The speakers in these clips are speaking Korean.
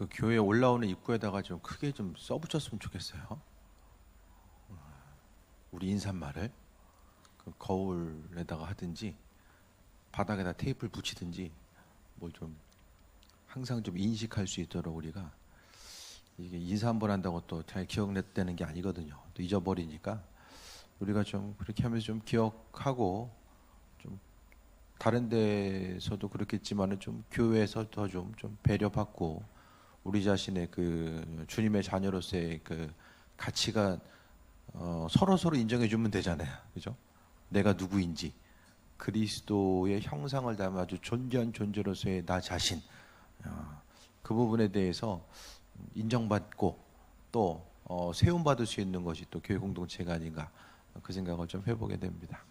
그 교회 올라오는 입구에다가 좀 크게 좀 써붙였으면 좋겠어요. 우리 인사말을 그 거울에다가 하든지 바닥에다 테이프를 붙이든지 뭘 좀 항상 좀 인식할 수 있도록 우리가 이게 인사 한 번 한다고 또 잘 기억되는 게 아니거든요. 또 잊어버리니까 우리가 좀 그렇게 하면서 좀 기억하고 좀 다른 데서도 그렇겠지만은 좀 교회에서 더 좀 배려받고 우리 자신의 그 주님의 자녀로서의 그 가치가 서로 인정해 주면 되잖아요. 그죠? 내가 누구인지 그리스도의 형상을 닮아 아주 존귀한 존재로서의 나 자신 그 부분에 대해서 인정받고 또 세움받을 수 있는 것이 또 교회 공동체가 아닌가 그 생각을 좀 해보게 됩니다.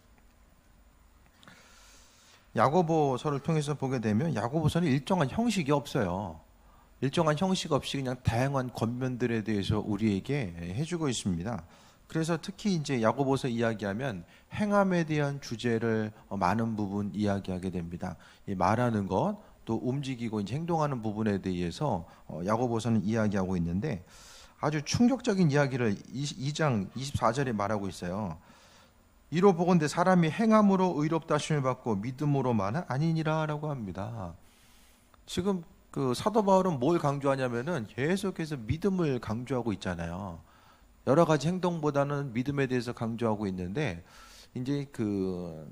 야고보서를 통해서 보게 되면 야고보서는 일정한 형식이 없어요. 일정한 형식 없이 그냥 다양한 권면들에 대해서 우리에게 해주고 있습니다. 그래서 특히 이제 야고보서 이야기하면 행함에 대한 주제를 많은 부분 이야기하게 됩니다. 이 말하는 것, 또 움직이고 이제 행동하는 부분에 대해서 야고보서는 이야기하고 있는데 아주 충격적인 이야기를 2장 24절에 말하고 있어요. 이로 보건대 사람이 행함으로 의롭다 하심을 받고 믿음으로만은 아니니라라고 합니다. 지금 그 사도 바울은 뭘 강조하냐면은 계속해서 믿음을 강조하고 있잖아요. 여러 가지 행동보다는 믿음에 대해서 강조하고 있는데 이제 그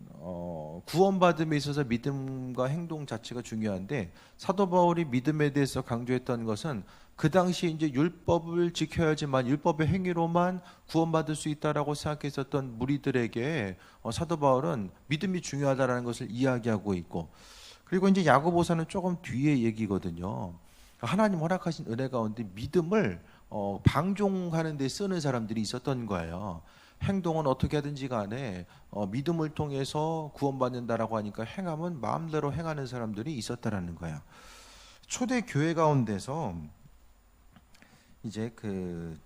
구원받음에 있어서 믿음과 행동 자체가 중요한데 사도 바울이 믿음에 대해서 강조했던 것은 그 당시 이제 율법을 지켜야지만 율법의 행위로만 구원받을 수 있다라고 생각했었던 무리들에게 사도 바울은 믿음이 중요하다라는 것을 이야기하고 있고 그리고 이제 야고보서는 조금 뒤에 얘기거든요. 하나님 허락하신 은혜 가운데 믿음을 방종하는 데 쓰는 사람들이 있었던 거예요. 행동은 어떻게 하든지 간에 믿음을 통해서 구원받는다라고 하니까 행함은 마음대로 행하는 사람들이 있었다라는 거예요. 초대 교회 가운데서 이제 그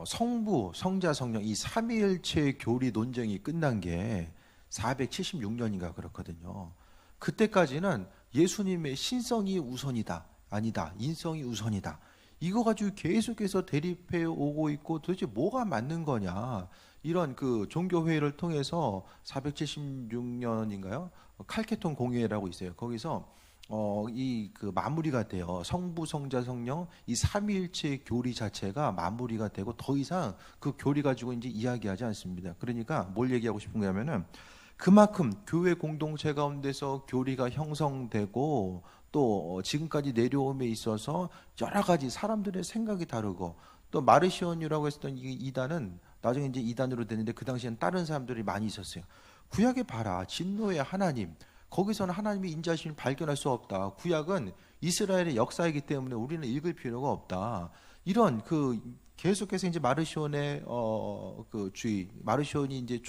성부, 성자, 성령 이 삼위일체의 교리 논쟁이 끝난 게 476년인가 그렇거든요. 그때까지는 예수님의 신성이 우선이다, 아니다, 인성이 우선이다. 이거 가지고 계속해서 대립해 오고 있고 도대체 뭐가 맞는 거냐 이런 그 종교회의를 통해서 476년인가요? 칼케톤 공회라고 있어요. 거기서 이 그 마무리가 돼요. 성부, 성자, 성령 이 삼위일체의 교리 자체가 마무리가 되고 더 이상 그 교리 가지고 이제 이야기하지 않습니다. 그러니까 뭘 얘기하고 싶은 거냐면은 그만큼 교회 공동체 가운데서 교리가 형성되고 또 지금까지 내려옴에 있어서 여러 가지 사람들의 생각이 다르고 또 마르시온이라고 했었던 이 이단은 나중에 이제 이단으로 되는데 그 당시엔 다른 사람들이 많이 있었어요. 구약에 봐라 진노의 하나님 거기서는 하나님의 인자심을 발견할 수 없다. 구약은 이스라엘의 역사이기 때문에 우리는 읽을 필요가 없다. 이런 그 계속해서 이제 마르시온의 그 주의 마르시온이 이제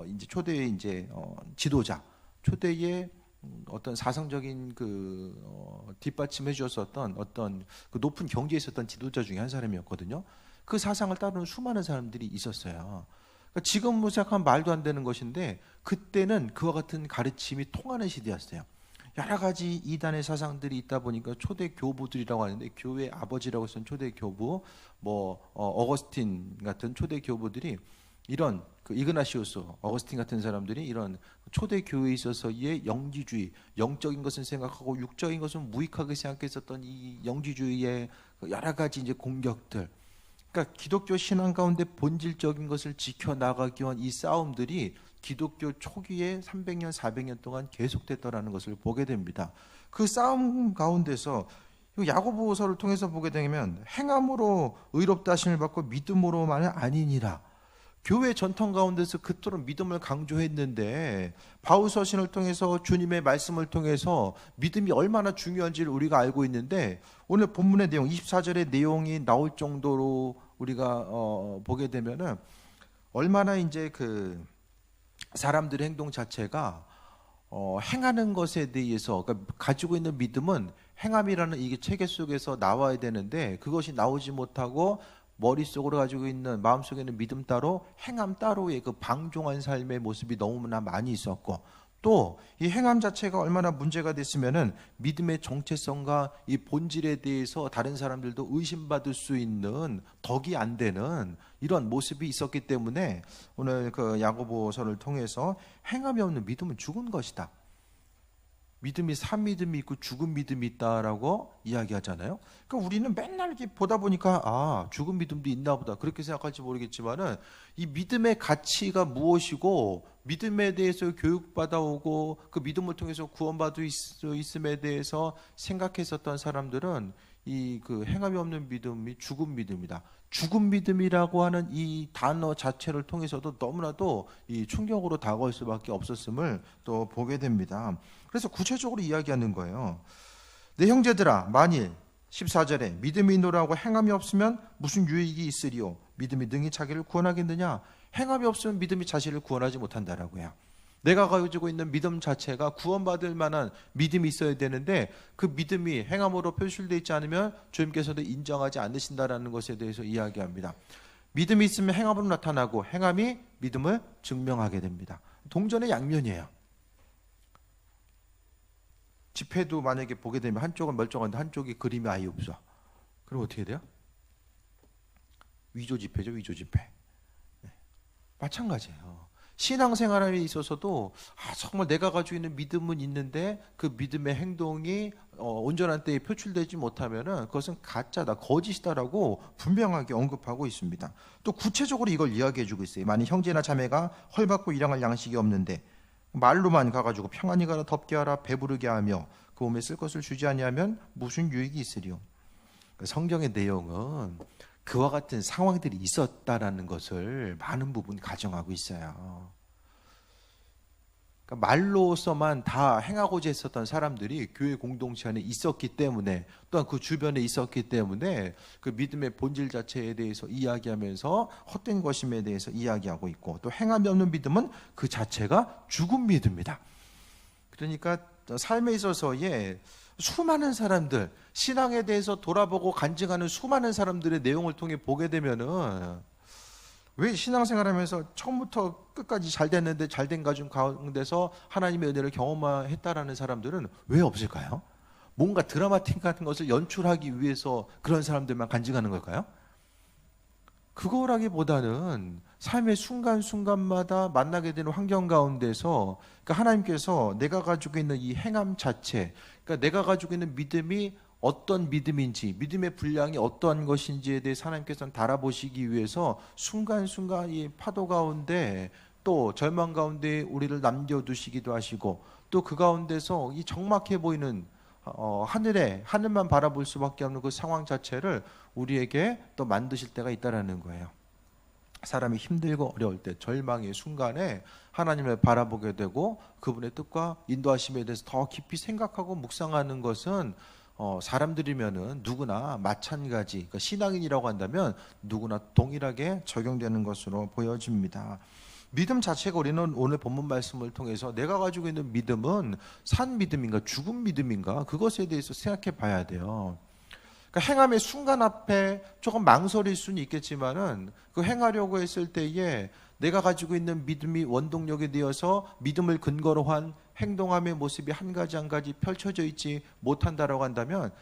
이제 초대의 이제 지도자 초대의 어떤 사상적인 그 뒷받침해 주었었던 어떤 그 높은 경지에 있었던 지도자 중에 한 사람이었거든요. 그 사상을 따르는 수많은 사람들이 있었어요. 그러니까 지금 생각하면 말도 안 되는 것인데 그때는 그와 같은 가르침이 통하는 시대였어요. 여러 가지 이단의 사상들이 있다 보니까 초대 교부들이라고 하는데 교회 아버지라고 쓴 초대 교부, 어거스틴 같은 초대 교부들이 이런 그 이그나시우스, 어거스틴 같은 사람들이 이런 초대 교회에 있어서의 영지주의, 영적인 것은 생각하고 육적인 것은 무익하게 생각했었던 이 영지주의의 여러 가지 이제 공격들. 그러니까 기독교 신앙 가운데 본질적인 것을 지켜나가기 위한 이 싸움들이 기독교 초기에 300년, 400년 동안 계속됐다라는 것을 보게 됩니다. 그 싸움 가운데서 야고보서를 통해서 보게 되면 행함으로 의롭다 하심을 받고 믿음으로만은 아니니라. 교회 전통 가운데서 그토록 믿음을 강조했는데 바울 서신을 통해서 주님의 말씀을 통해서 믿음이 얼마나 중요한지를 우리가 알고 있는데 오늘 본문의 내용 24절의 내용이 나올 정도로 우리가 보게 되면은 얼마나 이제 그 사람들의 행동 자체가 행하는 것에 대해서 그러니까 가지고 있는 믿음은 행함이라는 이게 체계 속에서 나와야 되는데 그것이 나오지 못하고 머릿속으로 가지고 있는 마음속에 있는 믿음 따로 행함 따로의 그 방종한 삶의 모습이 너무나 많이 있었고 또 이 행함 자체가 얼마나 문제가 됐으면은 믿음의 정체성과 이 본질에 대해서 다른 사람들도 의심받을 수 있는 덕이 안 되는 이런 모습이 있었기 때문에 오늘 그 야고보서를 통해서 행함이 없는 믿음은 죽은 것이다. 믿음이 산 믿음이 있고 죽은 믿음이 있다라고 이야기하잖아요. 그러니까 우리는 맨날 이렇게 보다 보니까 죽은 믿음도 있나 보다 그렇게 생각할지 모르겠지만은 이 믿음의 가치가 무엇이고 믿음에 대해서 교육받아 오고 그 믿음을 통해서 구원받을 수 있음에 대해서 생각했었던 사람들은 이 그 행함이 없는 믿음이 죽은 믿음이다. 죽은 믿음이라고 하는 이 단어 자체를 통해서도 너무나도 이 충격으로 다가올 수밖에 없었음을 또 보게 됩니다. 그래서 구체적으로 이야기하는 거예요. 내 형제들아, 만일 14절에 믿음이 있노라고 행함이 없으면 무슨 유익이 있으리요? 믿음이 능히 자기를 구원하겠느냐? 행함이 없으면 믿음이 자신을 구원하지 못한다라고요. 내가 가지고 있는 믿음 자체가 구원받을 만한 믿음이 있어야 되는데 그 믿음이 행함으로 표출되어 있지 않으면 주님께서도 인정하지 않으신다라는 것에 대해서 이야기합니다. 믿음이 있으면 행함으로 나타나고 행함이 믿음을 증명하게 됩니다. 동전의 양면이에요. 지폐도 만약에 보게 되면 한쪽은 멀쩡한데 한쪽이 그림이 아예 없어. 그럼 어떻게 돼요? 위조 지폐죠, 위조 지폐. 네. 마찬가지예요. 신앙생활에 있어서도 정말 내가 가지고 있는 믿음은 있는데 그 믿음의 행동이 온전한 때에 표출되지 못하면은 그것은 가짜다, 거짓이다라고 분명하게 언급하고 있습니다. 또 구체적으로 이걸 이야기해주고 있어요. 만약 형제나 자매가 헐받고 일용할 양식이 없는데 말로만 가가지고 평안히 가라, 덥게 하라, 배부르게 하며 그 몸에 쓸 것을 주지 아니하면 무슨 유익이 있으리요? 성경의 내용은 그와 같은 상황들이 있었다라는 것을 많은 부분 가정하고 있어요. 그러니까 말로서만 다 행하고자 했었던 사람들이 교회 공동체 안에 있었기 때문에 또한 그 주변에 있었기 때문에 그 믿음의 본질 자체에 대해서 이야기하면서 헛된 것임에 대해서 이야기하고 있고 또 행함이 없는 믿음은 그 자체가 죽은 믿음이다. 그러니까 삶에 있어서의 수많은 사람들, 신앙에 대해서 돌아보고 간증하는 수많은 사람들의 내용을 통해 보게 되면은 왜 신앙생활하면서 처음부터 끝까지 잘 됐는데 잘된 가정 가운데서 하나님의 은혜를 경험했다라는 사람들은 왜 없을까요? 뭔가 드라마틱 같은 것을 연출하기 위해서 그런 사람들만 간증하는 걸까요? 그거라기보다는 삶의 순간순간마다 만나게 되는 환경 가운데서 그러니까 하나님께서 내가 가지고 있는 이 행함 자체, 그러니까 내가 가지고 있는 믿음이 어떤 믿음인지, 믿음의 분량이 어떠한 것인지에 대해서 하나님께서는 달아보시기 위해서 순간순간 이 파도 가운데 또 절망 가운데 우리를 남겨두시기도 하시고 또 그 가운데서 이 적막해 보이는 하늘만 바라볼 수밖에 없는 그 상황 자체를 우리에게 또 만드실 때가 있다라는 거예요. 사람이 힘들고 어려울 때 절망의 순간에 하나님을 바라보게 되고 그분의 뜻과 인도하심에 대해서 더 깊이 생각하고 묵상하는 것은 사람들이면은 누구나 마찬가지, 그러니까 신앙인이라고 한다면 누구나 동일하게 적용되는 것으로 보여집니다. 믿음 자체가 우리는 오늘 본문 말씀을 통해서 내가 가지고 있는 믿음은 산 믿음인가 죽은 믿음인가 그것에 대해서 생각해 봐야 돼요. 그러니까 행함의 순간 앞에 조금 망설일 수는 있겠지만은 그 행하려고 했을 때에 내가 가지고 있는 믿음이 원동력이 되어서 믿음을 근거로 한 행동함의 모습이 한 가지 한 가지 펼쳐져 있지 못한다라고 한다면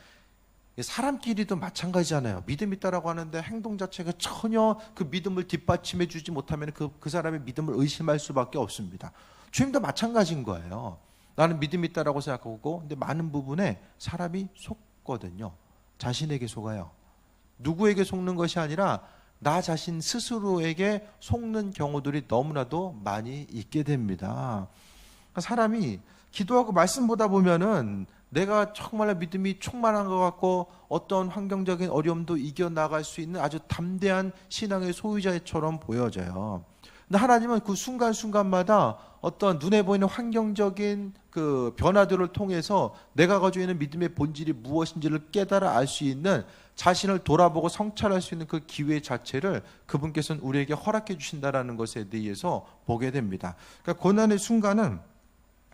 사람끼리도 마찬가지잖아요. 믿음 있다라고 하는데 행동 자체가 전혀 그 믿음을 뒷받침해 주지 못하면 그 사람의 믿음을 의심할 수밖에 없습니다. 주님도 마찬가지인 거예요. 나는 믿음 있다라고 생각하고 근데 많은 부분에 사람이 속거든요. 자신에게 속아요. 누구에게 속는 것이 아니라 나 자신 스스로에게 속는 경우들이 너무나도 많이 있게 됩니다. 사람이 기도하고 말씀 보다 보면은 내가 정말 믿음이 충만한 것 같고 어떤 환경적인 어려움도 이겨나갈 수 있는 아주 담대한 신앙의 소유자처럼 보여져요. 근데 하나님은 그 순간순간마다 어떤 눈에 보이는 환경적인 그 변화들을 통해서 내가 가지고 있는 믿음의 본질이 무엇인지를 깨달아 알 수 있는 자신을 돌아보고 성찰할 수 있는 그 기회 자체를 그분께서는 우리에게 허락해 주신다라는 것에 대해서 보게 됩니다. 그러니까 고난의 순간은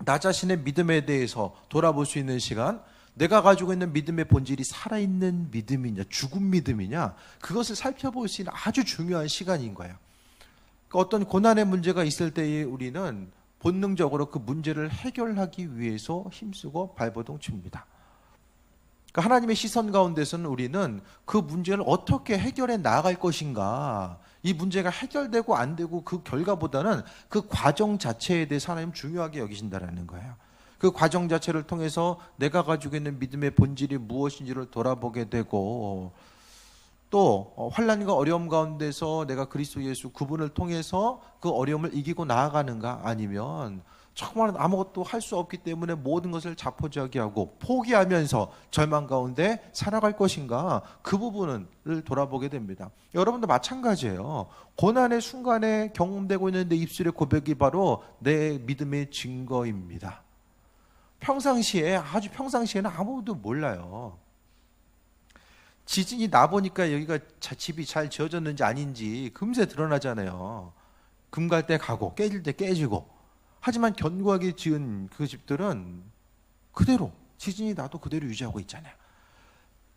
나 자신의 믿음에 대해서 돌아볼 수 있는 시간, 내가 가지고 있는 믿음의 본질이 살아있는 믿음이냐 죽은 믿음이냐 그것을 살펴볼 수 있는 아주 중요한 시간인 거예요. 그러니까 어떤 고난의 문제가 있을 때에 우리는 본능적으로 그 문제를 해결하기 위해서 힘쓰고 발버둥 칩니다. 그러니까 하나님의 시선 가운데서는 우리는 그 문제를 어떻게 해결해 나갈 것인가, 이 문제가 해결되고 안 되고 그 결과보다는 그 과정 자체에 대해서 하나님 중요하게 여기신다라는 거예요. 그 과정 자체를 통해서 내가 가지고 있는 믿음의 본질이 무엇인지를 돌아보게 되고, 또 환난과 어려움 가운데서 내가 그리스도 예수 그분을 통해서 그 어려움을 이기고 나아가는가, 아니면 정말 아무것도 할 수 없기 때문에 모든 것을 자포자기하고 포기하면서 절망 가운데 살아갈 것인가, 그 부분을 돌아보게 됩니다. 여러분도 마찬가지예요. 고난의 순간에 경험되고 있는 내 입술의 고백이 바로 내 믿음의 증거입니다. 아주 평상시에는 아무도 몰라요. 지진이 나보니까 여기가 집이 잘 지어졌는지 아닌지 금세 드러나잖아요. 금 갈 때 가고 깨질 때 깨지고. 하지만 견고하게 지은 그 집들은 그대로 지진이 나도 그대로 유지하고 있잖아요.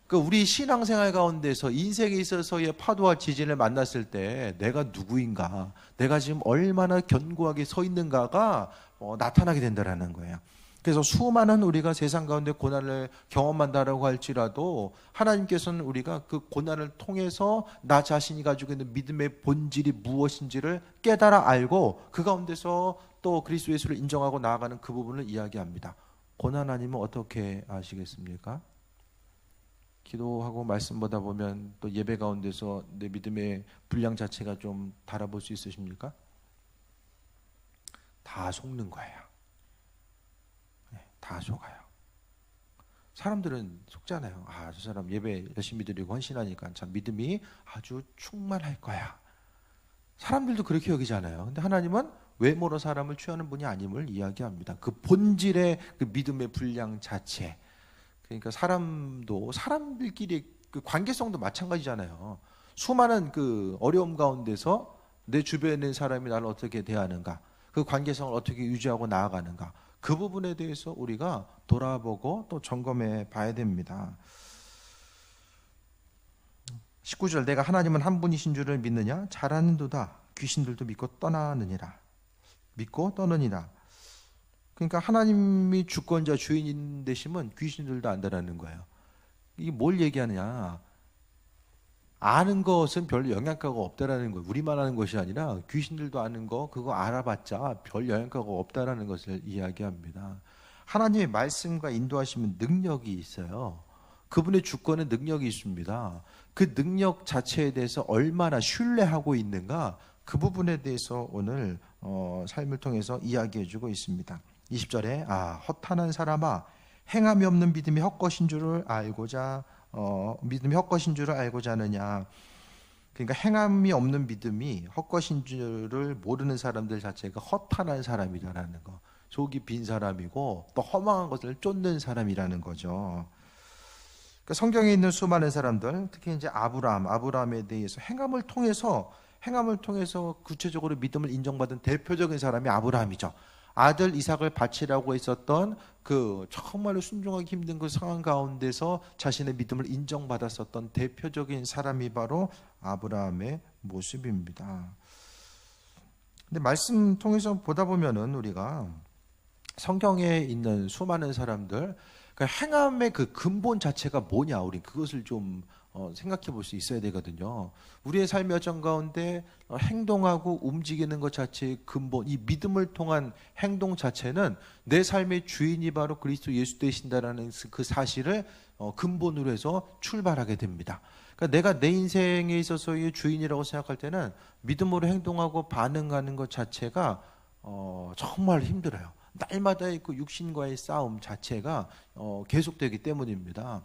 그러니까 우리 신앙생활 가운데서 인생에 있어서의 파도와 지진을 만났을 때 내가 누구인가, 내가 지금 얼마나 견고하게 서 있는가가 나타나게 된다는 거예요. 그래서 수많은 우리가 세상 가운데 고난을 경험한다라고 할지라도 하나님께서는 우리가 그 고난을 통해서 나 자신이 가지고 있는 믿음의 본질이 무엇인지를 깨달아 알고 그 가운데서 또 그리스도 예수를 인정하고 나아가는 그 부분을 이야기합니다. 고난 아니면 어떻게 아시겠습니까? 기도하고 말씀 보다 보면 또 예배 가운데서 내 믿음의 분량 자체가 좀 달아볼 수 있으십니까? 다 속는 거예요. 다 속아요. 사람들은 속잖아요. 저 사람 예배 열심히 드리고 헌신하니까 참 믿음이 아주 충만할 거야. 사람들도 그렇게 여기잖아요. 근데 하나님은 외모로 사람을 취하는 분이 아님을 이야기합니다. 그 본질의 그 믿음의 분량 자체. 그러니까 사람들끼리 그 관계성도 마찬가지잖아요. 수많은 그 어려움 가운데서 내 주변에 있는 사람이 나를 어떻게 대하는가, 그 관계성을 어떻게 유지하고 나아가는가, 그 부분에 대해서 우리가 돌아보고 또 점검해 봐야 됩니다. 19절, 내가 하나님은 한 분이신 줄을 믿느냐? 잘 아는도다. 귀신들도 믿고 떠느니라. 그러니까 하나님이 주권자 주인인 되시면 귀신들도 안다라는 거예요. 이게 뭘 얘기하느냐? 아는 것은 별 영향가가 없다라는 거예요. 우리만 아는 것이 아니라 귀신들도 아는 거, 그거 알아봤자 별 영향가가 없다라는 것을 이야기합니다. 하나님의 말씀과 인도하시면 능력이 있어요. 그분의 주권은 능력이 있습니다. 그 능력 자체에 대해서 얼마나 신뢰하고 있는가, 그 부분에 대해서 오늘 삶을 통해서 이야기해주고 있습니다. 20절에 허탄한 사람아, 행함이 없는 믿음이 헛것인 줄을 알고자 하느냐. 그러니까 행함이 없는 믿음이 헛것인 줄을 모르는 사람들 자체가 허탄한 사람이라는 거, 속이 빈 사람이고 또 허망한 것을 쫓는 사람이라는 거죠. 그러니까 성경에 있는 수많은 사람들, 특히 이제 아브라함에 대해서 행함을 통해서 구체적으로 믿음을 인정받은 대표적인 사람이 아브라함이죠. 아들 이삭을 바치라고 했었던 그 정말로 순종하기 힘든 그 상황 가운데서 자신의 믿음을 인정받았었던 대표적인 사람이 바로 아브라함의 모습입니다. 근데 말씀 통해서 보다 보면은 우리가 성경에 있는 수많은 사람들, 그러니까 행함의 그 근본 자체가 뭐냐, 우리 그것을 좀 생각해 볼 수 있어야 되거든요. 우리의 삶의 여정 가운데 행동하고 움직이는 것 자체의 근본, 이 믿음을 통한 행동 자체는 내 삶의 주인이 바로 그리스도 예수 되신다라는 그 사실을 근본으로 해서 출발하게 됩니다. 그러니까 내가 내 인생에 있어서의 주인이라고 생각할 때는 믿음으로 행동하고 반응하는 것 자체가 정말 힘들어요. 날마다의 그 육신과의 싸움 자체가 계속되기 때문입니다.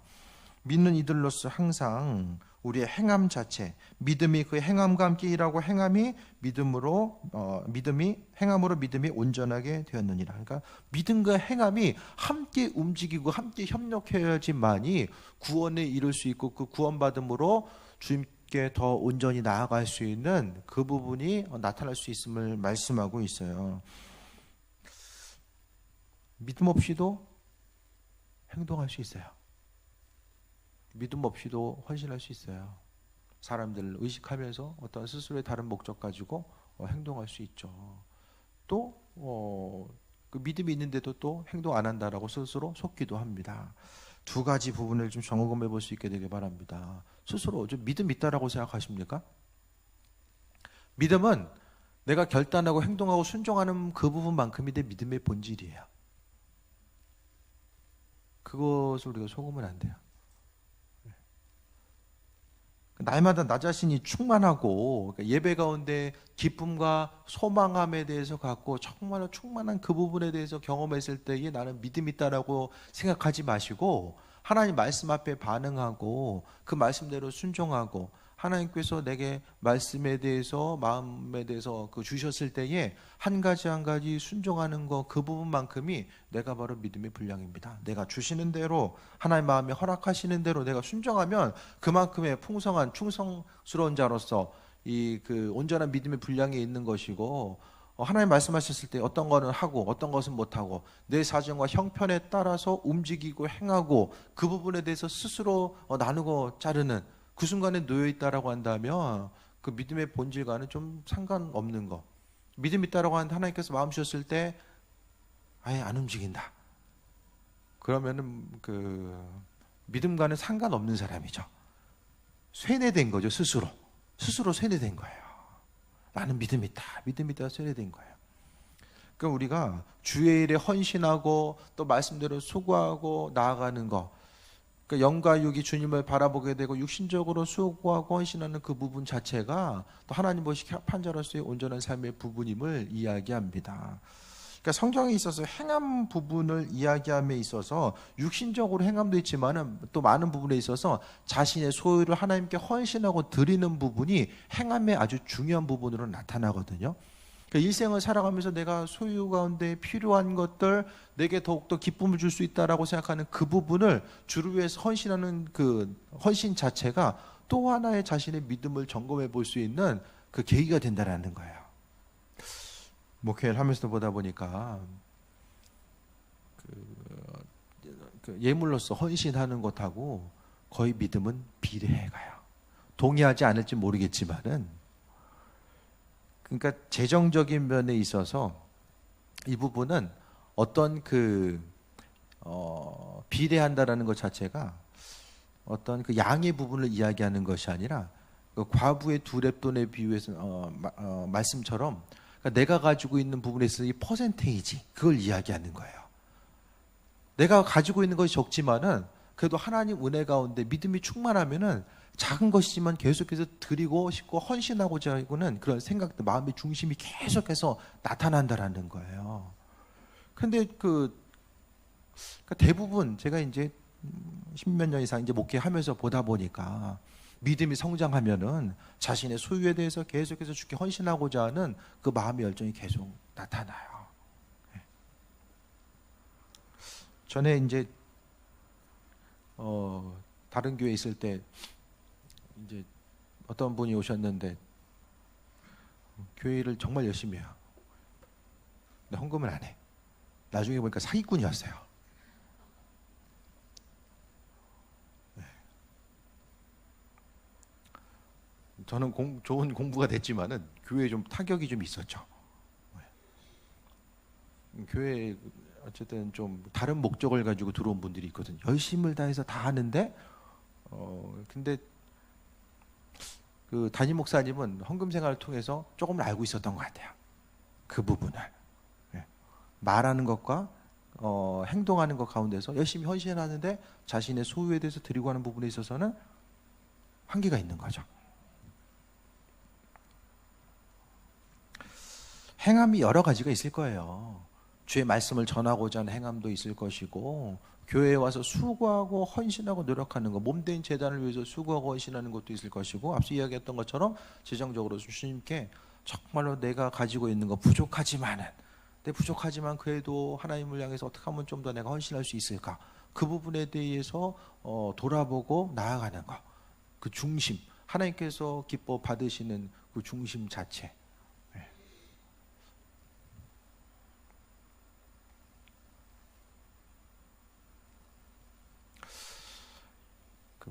믿는 이들로서 항상 우리의 행함 자체, 믿음이 그 행함과 함께 일하고 행함으로 믿음이 온전하게 되었느니라. 그러니까 믿음과 행함이 함께 움직이고 함께 협력해야지만이 구원에 이룰 수 있고, 그 구원받음으로 주님께 더 온전히 나아갈 수 있는 그 부분이 나타날 수 있음을 말씀하고 있어요. 믿음 없이도 행동할 수 있어요. 믿음 없이도 헌신할 수 있어요. 사람들을 의식하면서 어떤 스스로의 다른 목적 가지고 행동할 수 있죠. 또 그 믿음이 있는데도 또 행동 안 한다라고 스스로 속기도 합니다. 두 가지 부분을 좀 점검해 볼 수 있게 되길 바랍니다. 스스로 좀 믿음 있다라고 생각하십니까? 믿음은 내가 결단하고 행동하고 순종하는 그 부분만큼이 내 믿음의 본질이에요. 그것을 우리가 속으면 안 돼요. 날마다 나 자신이 충만하고 예배 가운데 기쁨과 소망함에 대해서 갖고 정말로 충만한 그 부분에 대해서 경험했을 때에 나는 믿음이 있다라고 생각하지 마시고 하나님 말씀 앞에 반응하고 그 말씀대로 순종하고 하나님께서 내게 말씀에 대해서 마음에 대해서 그 주셨을 때에 한 가지 한 가지 순종하는 거 그 부분만큼이 내가 바로 믿음의 분량입니다. 내가 주시는 대로 하나님 마음에 허락하시는 대로 내가 순종하면 그만큼의 풍성한 충성스러운 자로서 이 그 온전한 믿음의 분량이 있는 것이고 하나님 말씀하셨을 때 어떤 거는 하고 어떤 것은 못하고 내 사정과 형편에 따라서 움직이고 행하고 그 부분에 대해서 스스로 나누고 자르는 그 순간에 놓여 있다라고 한다면 그 믿음의 본질과는 좀 상관없는 거. 믿음 있다라고 하는데 하나님께서 마음 주셨을 때 아예 안 움직인다. 그러면은 그 믿음과는 상관없는 사람이죠. 쇠뇌된 거죠, 스스로. 스스로 쇠뇌된 거예요. 나는 믿음 있다. 믿음 있다 쇠뇌된 거예요. 그러니까 우리가 주의 일에 헌신하고 또 말씀대로 수고하고 나아가는 거. 그러니까 영과 육이 주님을 바라보게 되고 육신적으로 수고하고 헌신하는 그 부분 자체가 또 하나님 보시기 합한 자로서의 온전한 삶의 부분임을 이야기합니다. 그러니까 성경에 있어서 행함 부분을 이야기함에 있어서 육신적으로 행함도 있지만 또 많은 부분에 있어서 자신의 소유를 하나님께 헌신하고 드리는 부분이 행함의 아주 중요한 부분으로 나타나거든요. 그러니까 일생을 살아가면서 내가 소유 가운데 필요한 것들 내게 더욱더 기쁨을 줄 수 있다라고 생각하는 그 부분을 주를 위해서 헌신하는 그 헌신 자체가 또 하나의 자신의 믿음을 점검해 볼 수 있는 그 계기가 된다라는 거예요. 목회를 하면서 보다 보니까 그 예물로서 헌신하는 것하고 거의 믿음은 비례해 가요. 동의하지 않을지 모르겠지만은 그러니까 재정적인 면에 있어서 이 부분은 어떤 비례한다라는 것 자체가 어떤 그 양의 부분을 이야기하는 것이 아니라 그 과부의 두 렙돈에 비유해서 말씀처럼 그러니까 내가 가지고 있는 부분에 있어서 이 퍼센테이지 그걸 이야기하는 거예요. 내가 가지고 있는 것이 적지만은 그래도 하나님 은혜 가운데 믿음이 충만하면은 작은 것이지만 계속해서 드리고 싶고 헌신하고자 하고는 그런 생각들, 마음의 중심이 계속해서 나타난다라는 거예요. 근데 그러니까 대부분 제가 이제 십몇 년 이상 이제 목회하면서 보다 보니까 믿음이 성장하면은 자신의 소유에 대해서 계속해서 주께 헌신하고자 하는 그 마음의 열정이 계속 나타나요. 전에 이제 다른 교회에 있을 때 이제 어떤 분이 오셨는데 교회를 정말 열심히 해요. 근데 헌금을 안 해. 나중에 보니까 사기꾼이었어요. 네. 저는 좋은 공부가 됐지만은 교회에 좀 타격이 좀 있었죠. 네. 교회에 어쨌든 좀 다른 목적을 가지고 들어온 분들이 있거든요. 열심을 다해서 다 하는데 근데 그 담임 목사님은 헌금 생활을 통해서 조금 알고 있었던 것 같아요. 그 부분을 말하는 것과 행동하는 것 가운데서 열심히 헌신하는데 자신의 소유에 대해서 드리고 하는 부분에 있어서는 한계가 있는 거죠. 행함이 여러 가지가 있을 거예요. 주의 말씀을 전하고자 하는 행함도 있을 것이고 교회에 와서 수고하고 헌신하고 노력하는 것, 몸된 재단을 위해서 수고하고 헌신하는 것도 있을 것이고 앞서 이야기했던 것처럼 재정적으로 주님께 정말로 내가 가지고 있는 거 부족하지만 그래도 하나님을 향해서 어떻게 하면 좀 더 내가 헌신할 수 있을까? 그 부분에 대해서 돌아보고 나아가는 것, 그 중심, 하나님께서 기뻐 받으시는 그 중심 자체.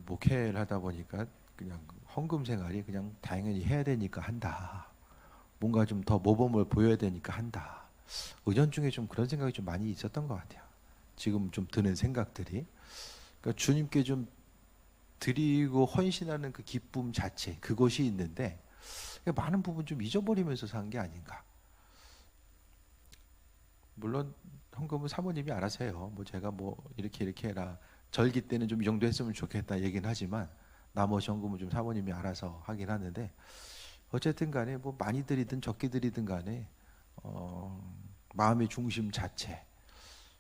목회를 하다 보니까 그냥 헌금 생활이 그냥 당연히 해야 되니까 한다. 뭔가 좀 더 모범을 보여야 되니까 한다. 은연중에 좀 그런 생각이 좀 많이 있었던 것 같아요. 지금 좀 드는 생각들이. 그러니까 주님께 좀 드리고 헌신하는 그 기쁨 자체, 그것이 있는데 많은 부분 좀 잊어버리면서 산 게 아닌가. 물론 헌금은 사모님이 알아서 해요. 뭐 제가 뭐 이렇게 해라. 절기 때는 좀 이 정도 했으면 좋겠다 얘기는 하지만 나머지 헌금은 좀 사모님이 알아서 하긴 하는데, 어쨌든 간에 뭐 많이 드리든 적게 드리든 간에 마음의 중심 자체,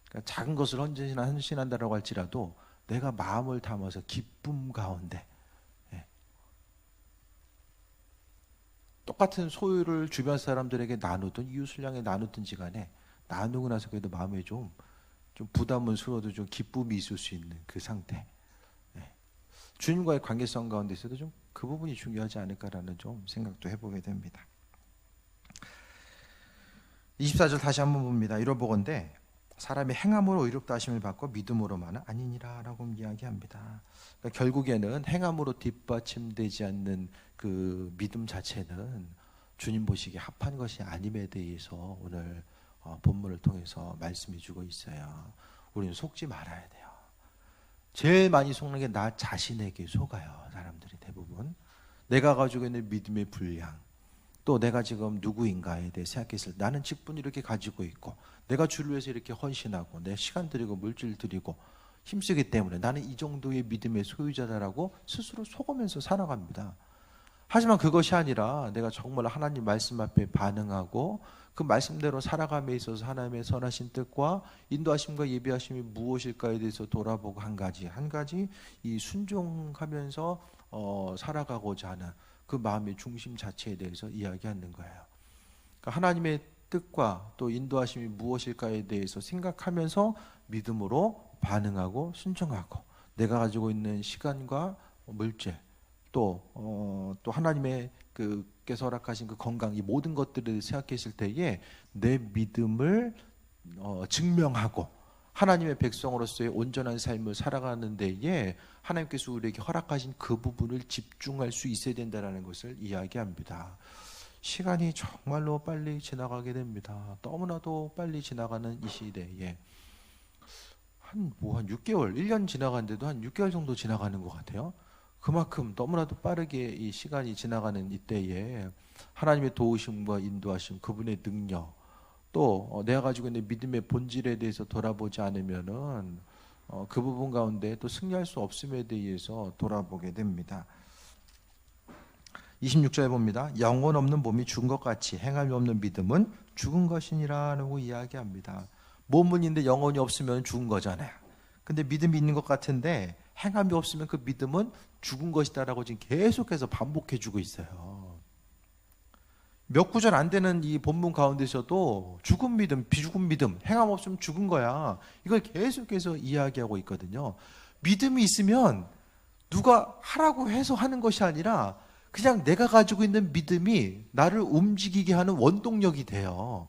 그러니까 작은 것을 헌신한다라고 할지라도 내가 마음을 담아서 기쁨 가운데, 예, 똑같은 소유를 주변 사람들에게 나누든 이웃을 향해 나누든지 간에 나누고 나서 그래도 마음에 좀 부담은 스러워도 좀 기쁨이 있을 수 있는 그 상태. 예. 주님과의 관계성 가운데서도 좀 그 부분이 중요하지 않을까라는 좀 생각도 해보게 됩니다. 24절 다시 한번 봅니다. 이러보건대 사람이 행함으로 의롭다 하심을 받고 믿음으로만은 아니니라 라고 이야기합니다. 그러니까 결국에는 행함으로 뒷받침되지 않는 그 믿음 자체는 주님 보시기에 합한 것이 아님에 대해서 오늘 본문을 통해서 말씀해 주고 있어요. 우리는 속지 말아야 돼요. 제일 많이 속는 게 나 자신에게 속아요. 사람들이 대부분. 내가 가지고 있는 믿음의 분량, 또 내가 지금 누구인가에 대해 생각했을 때 나는 직분 이렇게 가지고 있고 내가 주를 위해서 이렇게 헌신하고 내 시간 드리고 물질 드리고 힘쓰기 때문에 나는 이 정도의 믿음의 소유자다라고 스스로 속으면서 살아갑니다. 하지만 그것이 아니라 내가 정말 하나님 말씀 앞에 반응하고 그 말씀대로 살아감에 있어서 하나님의 선하신 뜻과 인도하심과 예비하심이 무엇일까에 대해서 돌아보고 한 가지 이 순종하면서 살아가고자 하는 그 마음의 중심 자체에 대해서 이야기하는 거예요. 그러니까 하나님의 뜻과 또 인도하심이 무엇일까에 대해서 생각하면서 믿음으로 반응하고 순종하고 내가 가지고 있는 시간과 물질 또 하나님의 께서 허락하신 그 건강, 이 모든 것들을 생각했을 때에 내 믿음을 증명하고 하나님의 백성으로서의 온전한 삶을 살아가는 데에 하나님께서 우리에게 허락하신 그 부분을 집중할 수 있어야 된다는 것을 이야기합니다. 시간이 정말로 빨리 지나가게 됩니다. 너무나도 빨리 지나가는 이 시대에 한 6개월, 1년 지나갔는데도 한 6개월 정도 지나가는 것 같아요. 그만큼 너무나도 빠르게 이 시간이 지나가는 이때에 하나님의 도우심과 인도하심, 그분의 능력, 또 내가 가지고 있는 믿음의 본질에 대해서 돌아보지 않으면은 그 부분 가운데 또 승리할 수 없음에 대해서 돌아보게 됩니다. 26절에 봅니다. 영혼 없는 몸이 죽은 것 같이 행함이 없는 믿음은 죽은 것이니라고 이야기합니다. 몸은 있는데 영혼이 없으면 죽은 거잖아요. 근데 믿음이 있는 것 같은데 행함이 없으면 그 믿음은 죽은 것이다라고 지금 계속해서 반복해 주고 있어요. 몇 구절 안 되는 이 본문 가운데서도 죽은 믿음, 비죽은 믿음, 행함 없으면 죽은 거야. 이걸 계속해서 이야기하고 있거든요. 믿음이 있으면 누가 하라고 해서 하는 것이 아니라 그냥 내가 가지고 있는 믿음이 나를 움직이게 하는 원동력이 돼요.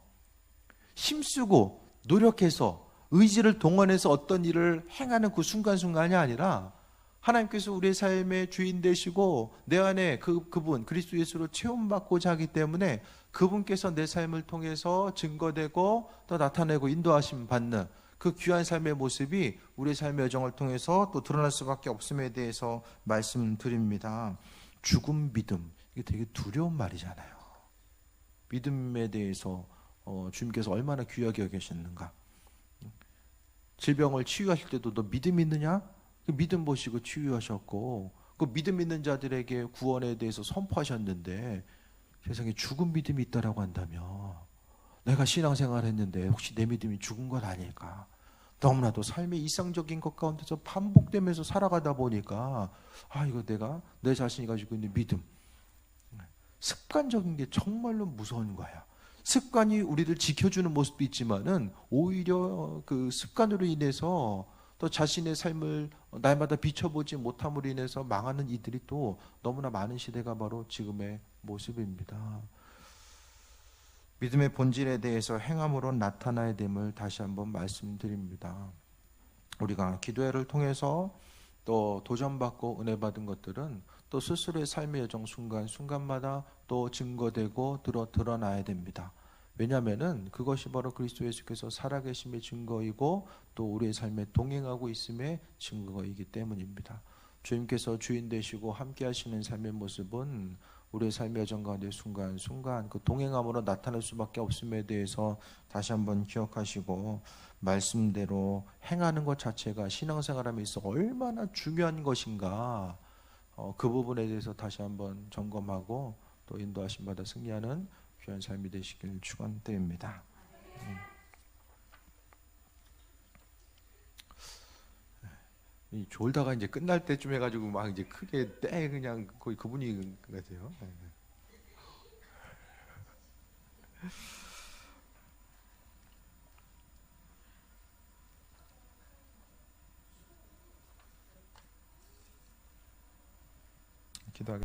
힘쓰고 노력해서 의지를 동원해서 어떤 일을 행하는 그 순간순간이 아니라 하나님께서 우리의 삶의 주인 되시고 내 안에 그분 그리스도 예수로 체험받고자 하기 때문에 그분께서 내 삶을 통해서 증거되고 또 나타내고 인도하심 받는 그 귀한 삶의 모습이 우리의 삶의 여정을 통해서 또 드러날 수밖에 없음에 대해서 말씀드립니다. 죽은 믿음, 이게 되게 두려운 말이잖아요. 믿음에 대해서 주님께서 얼마나 귀하게 여기셨는가. 질병을 치유하실 때도 너 믿음 있느냐? 그 믿음 보시고 치유하셨고 그 믿음 있는 자들에게 구원에 대해서 선포하셨는데 세상에 죽은 믿음이 있다라고 한다면 내가 신앙생활을 했는데 혹시 내 믿음이 죽은 것 아닐까? 너무나도 삶의 이상적인 것 가운데서 반복되면서 살아가다 보니까 이거 내가 내 자신이 가지고 있는 믿음, 습관적인 게 정말로 무서운 거야. 습관이 우리를 지켜주는 모습도 있지만은 오히려 그 습관으로 인해서 또 자신의 삶을 날마다 비춰보지 못함으로 인해서 망하는 이들이 또 너무나 많은 시대가 바로 지금의 모습입니다. 믿음의 본질에 대해서 행함으로 나타나야 됨을 다시 한번 말씀드립니다. 우리가 기도회를 통해서 또 도전받고 은혜 받은 것들은 또 스스로의 삶의 여정 순간순간마다 또 증거되고 드러나야 됩니다. 왜냐하면은 그것이 바로 그리스도 예수께서 살아계심의 증거이고 또 우리의 삶에 동행하고 있음의 증거이기 때문입니다. 주님께서 주인 되시고 함께 하시는 삶의 모습은 우리의 삶의 여정 가운데 순간순간 그 동행함으로 나타날 수밖에 없음에 대해서 다시 한번 기억하시고, 말씀대로 행하는 것 자체가 신앙생활함에 있어 얼마나 중요한 것인가, 그 부분에 대해서 다시 한번 점검하고 또 인도하심 받아 승리하는 귀한 삶이 되시길 축원드립니다. 이 졸다가 이제 끝날 때쯤 해가지고 막 이제 크게 때 그냥 거의 그분이 같아요. 기도하겠습니다.